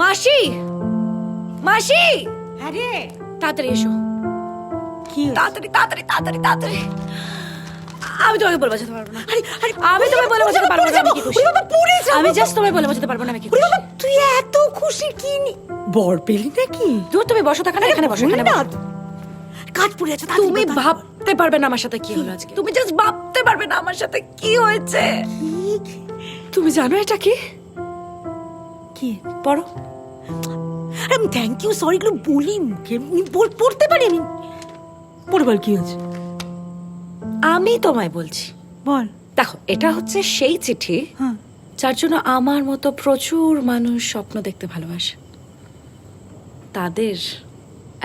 মাসি, মাসি, আরে তাড়াতাড়ি এসো। কি তাড়াতাড়ি তাড়াতাড়ি তাড়াতাড়ি তাড়াতাড়ি। আমি তোমাকে বলে বোঝাতে পারবো না। আমি তোমাকে বলে বোঝাতে পারবো না আমি কি খুশি। আমি জাস্ট তোমায় বলে বোঝাতে পারবো না আমি কি খুশি। তুই এত খুশি কি বর পেলি নাকি? দূর, তুমি বসো, থাকা না, এখানে বসো, এখানে বসো। কাজ পড়ে আছে। তুমি ভাবতে পারবে না আমার সাথে কি হলো আজকে। তুমি জাস্ট ভাবতে পারবে না আমার সাথে কি হয়েছে। তুমি জানো এটা কি? কি পড়ো। আমি থ্যাংক ইউ সরি গুলো বলি মুখে, পড়তে পারি আমি। পড়ে বল কি হয়েছে। আমি তোমায় বলছি, বল। দেখো এটা হচ্ছে সেই চিঠি হ্যাঁ। যার জন্য আমার মতো প্রচুর মানুষ স্বপ্ন দেখতে ভালোবাসে। তাদের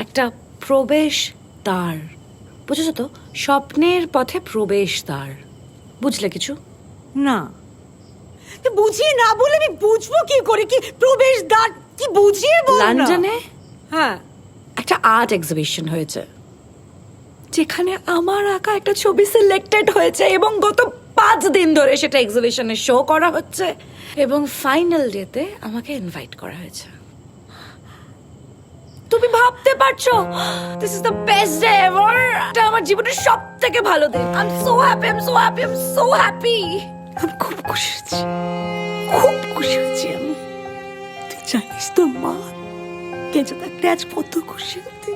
একটা প্রবেশ দ্বার, বুঝেছো তো? স্বপ্নের পথে প্রবেশ দ্বার। বুঝলে কিছু? না, বুঝিয়ে না বলে আমি বুঝবো কি করে? কি প্রবেশ দ্বার কি বুঝিয়ে বল না। লন্ডনে হ্যাঁ, একটা আর্ট এক্সিবিশন হয়েছে যেখানে আমার আঁকা একটা ছবি সিলেক্টেড হয়েছে এবং গত 5 দিন ধরে সেটা এক্সিবিশনে শো করা হচ্ছে এবং ফাইনাল ডেতে আমাকে ইনভাইট করা হয়েছে। তুমি ভাবতে পারছো? This is the best day ever. এটা আমার জীবনের সবথেকে ভালো দিন। I am so happy, I am so happy, I am so happy. আমি খুব খুশি হয়েছি, খুব খুশি হয়েছি আমি। তুই জানিস তোর মা বেঁচে থাকলে আজ কত খুশি হতে।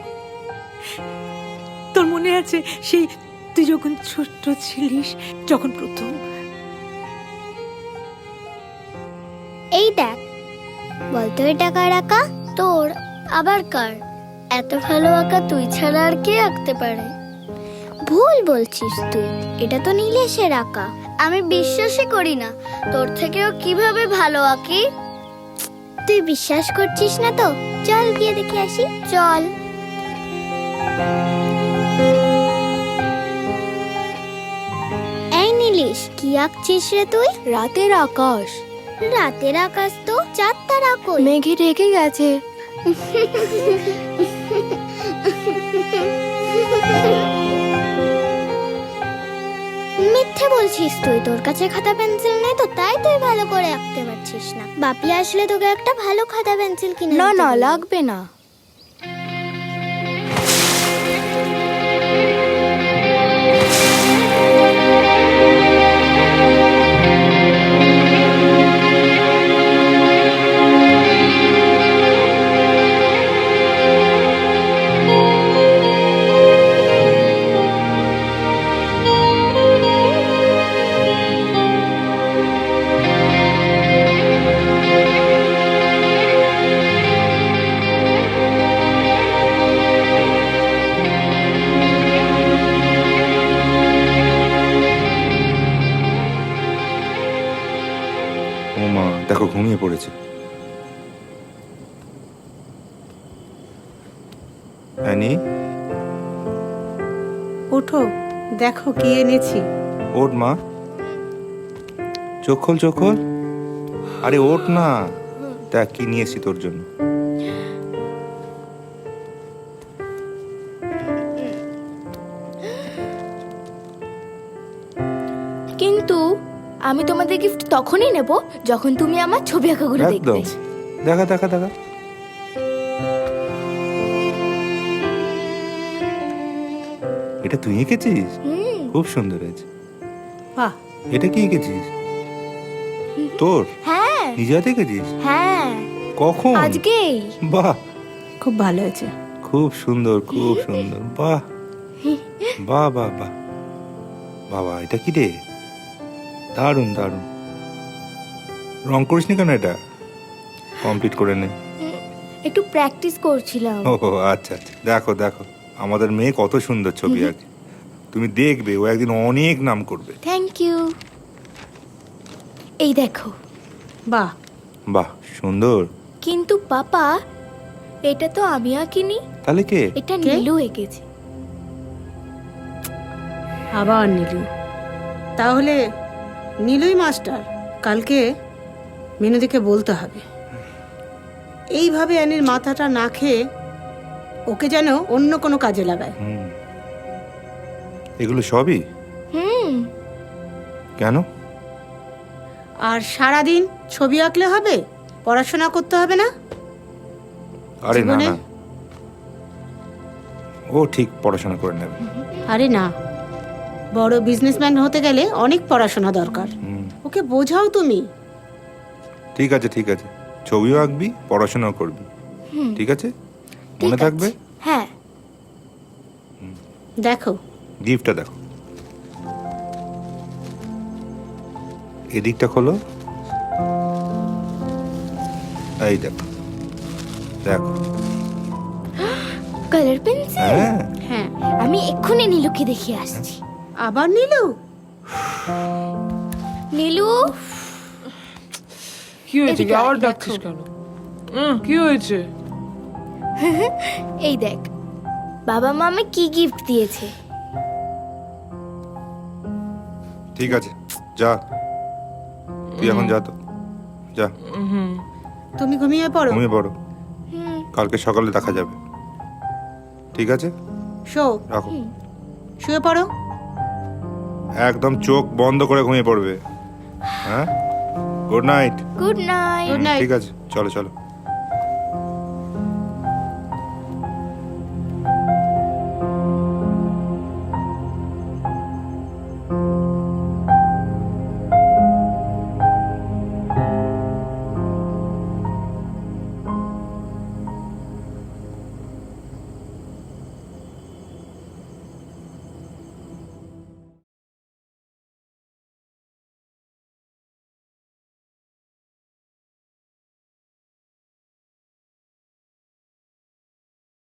তোর মনে আছে সেই তুই যখন ছোট্ট ছিলিস, যখন প্রথম এই দেখ, বলতো এটা কার আঁকা? তোর আবার কার? এত ভালো আঁকা তুই ছাড়া আর কে আঁকতে পারে? ভুল বলছিস তুই, এটা তো নীলেশের আঁকা। আমি বিশ্বাসই করি না, তোর থেকেও কিভাবে ভালো আঁকি। তুই বিশ্বাস করছিস না তো চল গিয়ে দেখে আসি, চল। এই নীলিশ, কি আঁকছিস রে তুই? রাতের আকাশ। রাতের আকাশ তো, চাঁদ তারা কই? মেঘে ঢেকে গেছে। মিথ্যে বলছিস তুই। তোর কাছে খাতা পেন্সিল নেই তো, তাই তুই ভালো করে আঁকতে পারছিস না। বাপি আসলে তোকে একটা ভালো খাতা পেন্সিল কিনে না দিতে না, বলবো। লাগবে না। ও মা, দেখো ঘুমিয়ে পড়েছে। অ্যানি, ওঠো, দেখো কি এনেছি। ওঠ মা, চোখ খোল, চোখ খোল। আরে ওঠ না, দেখ কি নিয়েছি তোর জন্য। কিন্তু আমি তোমাদের গিফট তখনই নেব যখন তুমি আমার ছবি আঁকাগুলো একদম। দেখবে। দেখা দেখা দেখা। এটা তুই এঁকেছিস? খুব সুন্দর হয়েছে। বাহ, এটা কি এঁকেছিস? তোর হ্যাঁ নিজে হাতে এঁকেছিস? হ্যাঁ, কখন? আজকেই। বাহ, খুব ভালো হয়েছে। খুব সুন্দর, খুব সুন্দর। বাহ বাহ বাহ বাহ। বাবা, এটা কি রে? দারুণ দারুণ। রং করিসনি কেন? এটা কমপ্লিট করে নে। একটু প্র্যাকটিস করছিলাম। ও আচ্ছা আচ্ছা। দেখো দেখো, আমাদের মেয়ে কত সুন্দর ছবি আঁকে। তুমি দেখবে ও একদিন অনেক নাম করবে। Thank you. এই দেখো। বাহ, বাহ, সুন্দর। কিন্তু পাপা, এটা তো আমি আঁকিনি, তাহলে কে? এটা কে? নীলু এঁকেছে। আবার নীলু। তাহলে নীলুই মাস্টার। কালকে মিনুদিকে বলতে হবে, এইভাবে অ্যানির মাথাটা না খেয়ে ওকে যেন অন্য কোনো কাজে লাগায়। এগুলো সবই কেন? আর সারাদিন ছবি আঁকলে হবে, পড়াশোনা করতে হবে না? আরে না জীবনে? না, ও ঠিক পড়াশোনা করে নেবে। আরে না, বড় বিজনেসম্যান হতে গেলে অনেক পড়াশোনা দরকার। হুম, ওকে বোঝাও তুমি। ঠিক আছে ঠিক আছে, ছবিও আঁকবি, পড়াশোনাও করবি, ঠিক আছে? মনে ঠিক আছে। থাকবে। হ্যাঁ। দেখো, গিফটটা দেখো, এদিকটা খোলো, এই দেখো দেখো। Colour pencil. হ্যাঁ, হ্যাঁ, আমি এক্ষুনি নীলুকে দেখিয়ে আসছি। আবার নিলু? নীলু, কি হয়েছে? এদিকে আবার আয়, ডাকছিস দেখো। কেন? কি হয়েছে? এই দেখ বাবা মা আমি কি গিফট দিয়েছে। ঠিক আছে, যা তুই এখন যা, তো যা, তুমি ঘুমিয়ে পড়ো। ঘুমিয়ে পড়ো, কালকে সকালে দেখা যাবে, ঠিক আছে? শো, রাখো, শুয়ে পড়ো। একদম চোখ বন্ধ করে ঘুমিয়ে পড়বে। হ্যাঁ, good night. Good night. Good night. ঠিক আছে, চলো চলো।